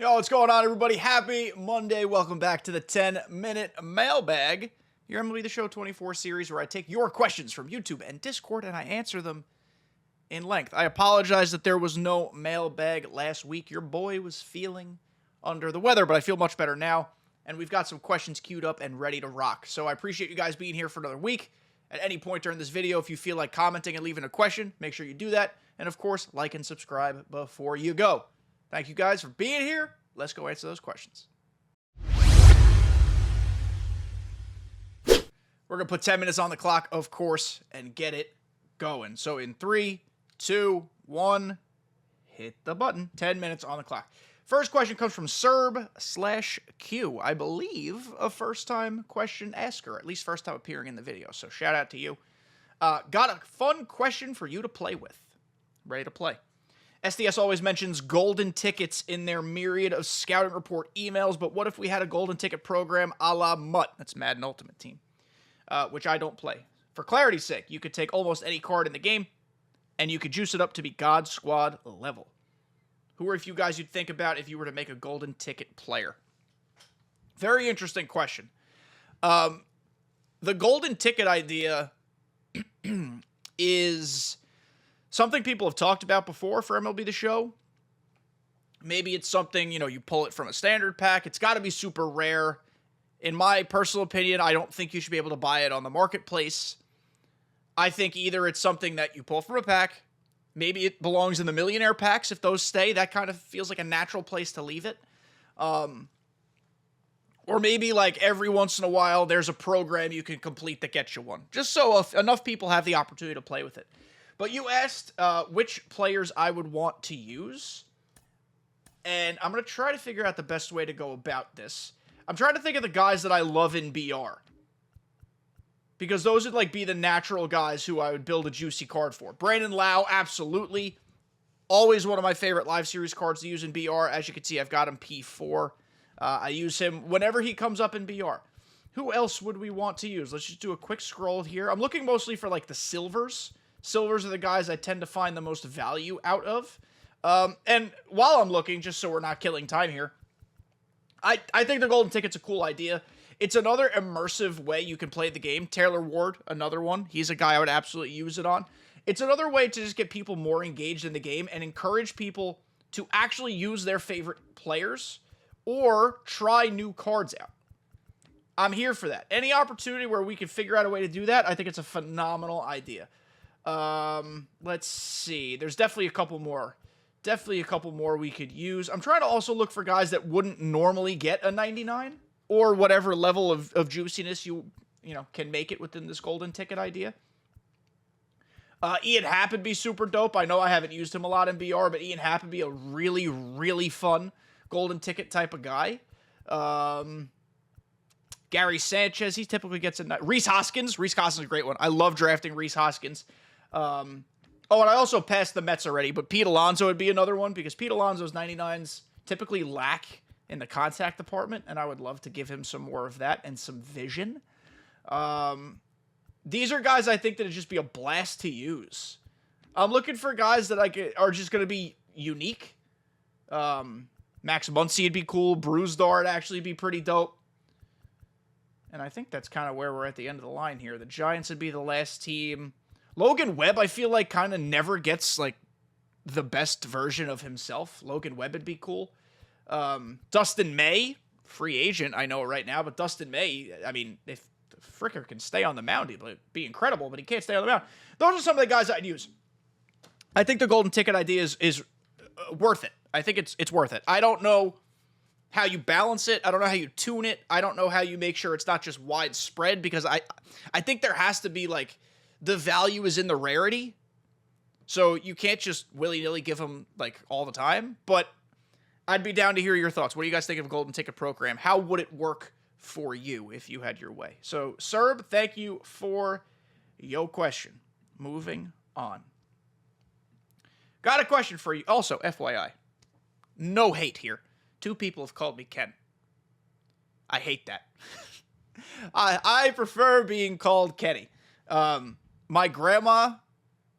Yo, what's going on, everybody? Happy Monday. Welcome back to the 10-Minute Mailbag, your MLB The Show 24 series where I take your questions from YouTube and Discord and I answer them in length. I apologize that there was no mailbag last week. Your boy was feeling under the weather, but I feel much better now, and we've got some questions queued up and ready to rock. So I appreciate you guys being here for another week. At any point during this video, if you feel like commenting and leaving a question, make sure you do that. And of course, like and subscribe before you go. Thank you guys for being here. Let's go answer those questions. We're going to put 10 minutes on the clock, of course, and get it going. So in 3, 2, 1, hit the button. 10 minutes on the clock. First question comes from Serb/Q. I believe a first-time question asker, at least first time appearing in the video. So shout out to you. Got a fun question for you to play with. Ready to play. SDS always mentions golden tickets in their myriad of scouting report emails, but what if we had a golden ticket program a la Mutt? That's Madden Ultimate Team, which I don't play. For clarity's sake, you could take almost any card in the game, and you could juice it up to be God Squad level. Who are a few guys you'd think about if you were to make a golden ticket player? Very interesting question. The golden ticket idea is something people have talked about before for MLB The Show. Maybe it's something, you pull it from a standard pack. It's got to be super rare. In my personal opinion, I don't think you should be able to buy it on the marketplace. I think either it's something that you pull from a pack. Maybe it belongs in the millionaire packs. If those stay, that kind of feels like a natural place to leave it. Or maybe like every once in a while, there's a program you can complete that gets you one. Just so enough people have the opportunity to play with it. But you asked which players I would want to use. And I'm going to try to figure out the best way to go about this. I'm trying to think of the guys that I love in BR. Because those would be the natural guys who I would build a juicy card for. Brandon Lau, absolutely. Always one of my favorite live series cards to use in BR. As you can see, I've got him P4. I use him whenever he comes up in BR. Who else would we want to use? Let's just do a quick scroll here. I'm looking mostly for the silvers. Silvers are the guys I tend to find the most value out of. And while I'm looking, just so we're not killing time here, I think the golden ticket's a cool idea. It's another immersive way you can play the game. Taylor Ward, another one. He's a guy I would absolutely use it on. It's another way to just get people more engaged in the game and encourage people to actually use their favorite players or try new cards out. I'm here for that. Any opportunity where we can figure out a way to do that, I think it's a phenomenal idea. Let's see. There's definitely a couple more. Definitely a couple more we could use. I'm trying to also look for guys that wouldn't normally get a 99 or whatever level of juiciness you can make it within this golden ticket idea. Ian Happ would be super dope. I know I haven't used him a lot in BR, but Ian Happ would be a really, really fun golden ticket type of guy. Gary Sanchez, he typically gets a... Rhys Hoskins. Rhys Hoskins is a great one. I love drafting Rhys Hoskins. And I also passed the Mets already, but Pete Alonso would be another one because Pete Alonso's 99s typically lack in the contact department, and I would love to give him some more of that and some vision. These are guys I think that it'd just be a blast to use. I'm looking for guys that are just going to be unique. Max Muncy would be cool. Bruzdar would actually be pretty dope. And I think that's kind of where we're at the end of the line here. The Giants would be the last team. Logan Webb, I feel like, kind of never gets, the best version of himself. Logan Webb would be cool. Dustin May, free agent, I know right now, but Dustin May, I mean, if the fricker can stay on the mound, it'd be incredible, but he can't stay on the mound. Those are some of the guys I'd use. I think the golden ticket idea is worth it. I think it's worth it. I don't know how you balance it. I don't know how you tune it. I don't know how you make sure it's not just widespread, because I think there has to be, the value is in the rarity. So you can't just willy-nilly give them, all the time. But I'd be down to hear your thoughts. What do you guys think of a golden ticket program? How would it work for you if you had your way? So, Serb, thank you for your question. Moving on. Got a question for you. Also, FYI, no hate here. 2 people have called me Ken. I hate that. I prefer being called Kenny. My grandma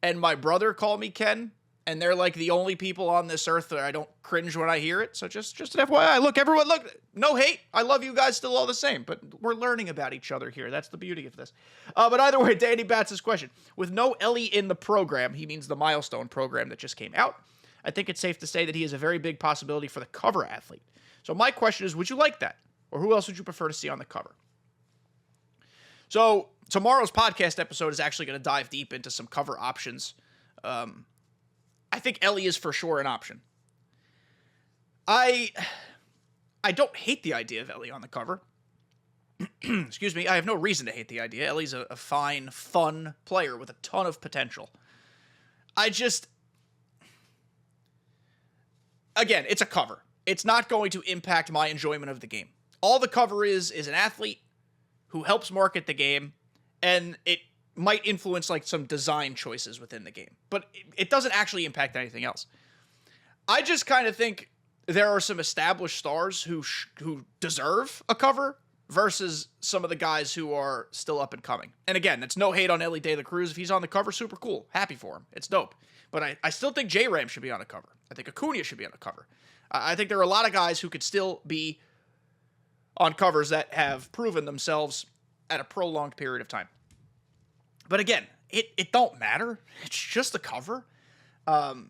and my brother call me Ken. And they're like the only people on this earth that I don't cringe when I hear it. So just an FYI. Look, everyone, look, no hate. I love you guys still all the same, but we're learning about each other here. That's the beauty of this. But either way, Danny bats his question. With no Ellie in the program, he means the milestone program that just came out, I think it's safe to say that he is a very big possibility for the cover athlete. So my question is, would you like that? Or who else would you prefer to see on the cover? So tomorrow's podcast episode is actually going to dive deep into some cover options. I think Ellie is for sure an option. I don't hate the idea of Ellie on the cover. Excuse me. I have no reason to hate the idea. Ellie's a fine, fun player with a ton of potential. Again, it's a cover. It's not going to impact my enjoyment of the game. All the cover is an athlete who helps market the game, and it might influence like some design choices within the game, but it doesn't actually impact anything else. I just kind of think there are some established stars who deserve a cover versus some of the guys who are still up and coming. And again, that's no hate on Ellie De La Cruz. If he's on the cover, super cool. Happy for him. It's dope. But I still think J-Ram should be on a cover. I think Acuna should be on a cover. I think there are a lot of guys who could still be on covers that have proven themselves at a prolonged period of time. But again, it don't matter. It's just a cover. I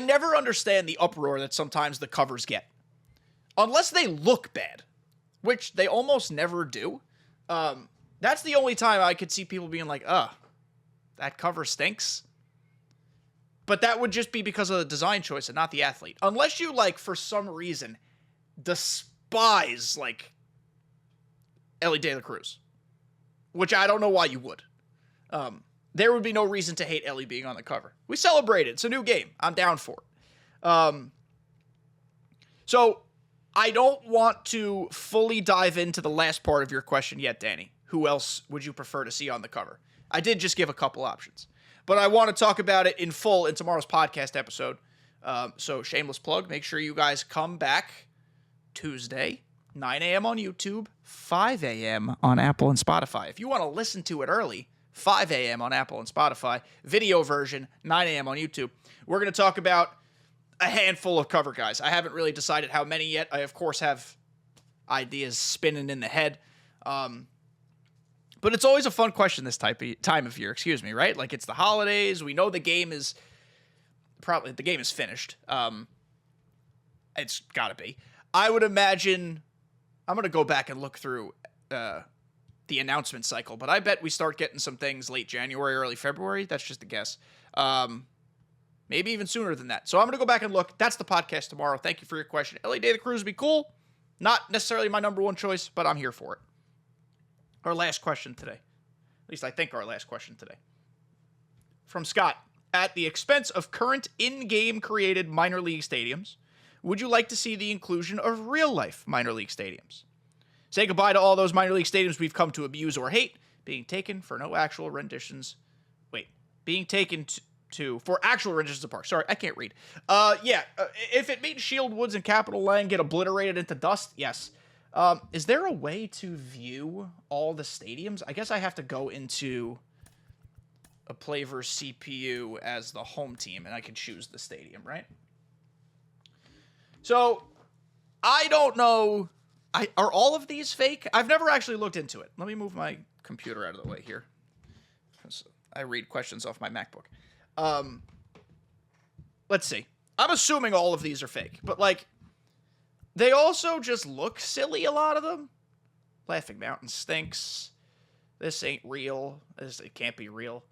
never understand the uproar that sometimes the covers get. Unless they look bad, which they almost never do. That's the only time I could see people being like, that cover stinks. But that would just be because of the design choice and not the athlete. Unless you, like, for some reason, despise, like, Ellie De La Cruz. Which I don't know why you would. There would be no reason to hate Ellie being on the cover. We celebrate it. It's a new game. I'm down for it. So, I don't want to fully dive into the last part of your question yet, Danny. Who else would you prefer to see on the cover? I did just give a couple options. But I want to talk about it in full in tomorrow's podcast episode. So, shameless plug. Make sure you guys come back Tuesday, 9 a.m. on YouTube, 5 a.m. on Apple and Spotify. If you want to listen to it early, 5 a.m. on Apple and Spotify. Video version, 9 a.m. on YouTube. We're going to talk about a handful of cover guys. I haven't really decided how many yet. I, of course, have ideas spinning in the head. But it's always a fun question this time of year, right? Like, it's the holidays. We know the game is finished. It's got to be. I would imagine, I'm going to go back and look through the announcement cycle, but I bet we start getting some things late January, early February. That's just a guess. Maybe even sooner than that. So I'm going to go back and look. That's the podcast tomorrow. Thank you for your question. Ellie De La Cruz would be cool. Not necessarily my number one choice, but I'm here for it. Our last question today. At least I think our last question today. From Scott. At the expense of current in-game created minor league stadiums, would you like to see the inclusion of real-life minor league stadiums? Say goodbye to all those minor league stadiums we've come to abuse or hate, being taken for no actual renditions. Being taken for actual renditions of parks. Sorry, I can't read. If it means Shield Woods and Capitol Lane get obliterated into dust, yes. Is there a way to view all the stadiums? I guess I have to go into a Playverse CPU as the home team, and I can choose the stadium, right? So, I don't know. Are all of these fake? I've never actually looked into it. Let me move my computer out of the way here. I read questions off my MacBook. Let's see. I'm assuming all of these are fake, but like, they also just look silly, a lot of them. Laughing Mountain stinks. This ain't real. It can't be real.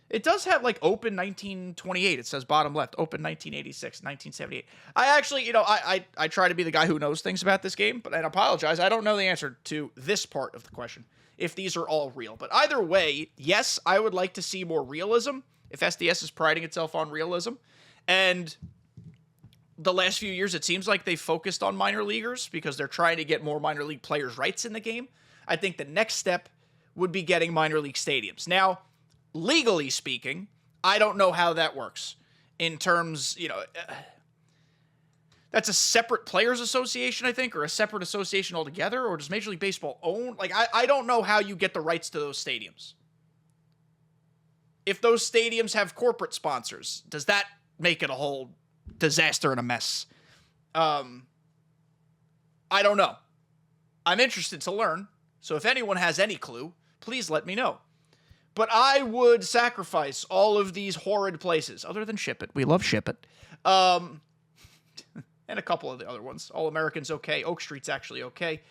It does have, like, open 1928. It says bottom left. Open 1986, 1978. I actually, I try to be the guy who knows things about this game, but I apologize. I don't know the answer to this part of the question, if these are all real. But either way, yes, I would like to see more realism, if SDS is priding itself on realism. And the last few years, it seems like they focused on minor leaguers because they're trying to get more minor league players' rights in the game. I think the next step would be getting minor league stadiums. Now, legally speaking, I don't know how that works in terms, that's a separate players association, I think, or a separate association altogether, or does Major League Baseball own? Like, I don't know how you get the rights to those stadiums. if those stadiums have corporate sponsors, does that make it a whole disaster and a mess? I don't know. I'm interested to learn. So if anyone has any clue, please let me know. But I would sacrifice all of these horrid places, other than Ship It. We love Ship It. And a couple of the other ones. All American's okay. Oak Street's actually okay.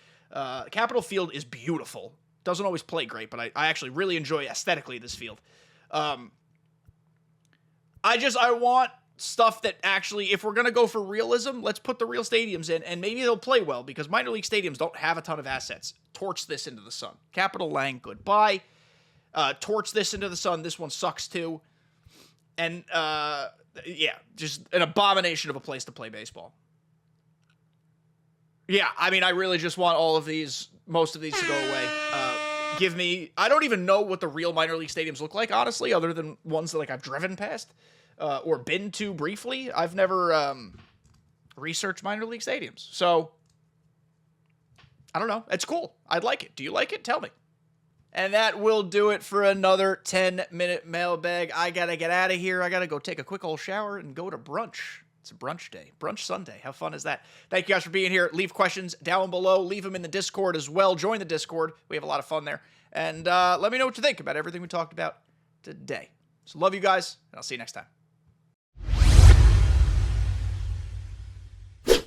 Capitol Field is beautiful. Doesn't always play great, but I actually really enjoy aesthetically this field. I want stuff that actually, if we're going to go for realism, let's put the real stadiums in, and maybe they'll play well, because minor league stadiums don't have a ton of assets. Torch this into the sun. Capitol Lang, goodbye. Torch this into the sun. This one sucks too. And, yeah, just an abomination of a place to play baseball. Yeah, I mean, I really just want all of these, most of these to go away. I don't even know what the real minor league stadiums look like, honestly, other than ones that, like, I've driven past. Or been to briefly. I've never researched minor league stadiums. So, I don't know. It's cool. I'd like it. Do you like it? Tell me. And that will do it for another 10-minute mailbag. I got to get out of here. I got to go take a quick old shower and go to brunch. It's a brunch day. Brunch Sunday. How fun is that? Thank you guys for being here. Leave questions down below. Leave them in the Discord as well. Join the Discord. We have a lot of fun there. And let me know what you think about everything we talked about today. So love you guys, and I'll see you next time.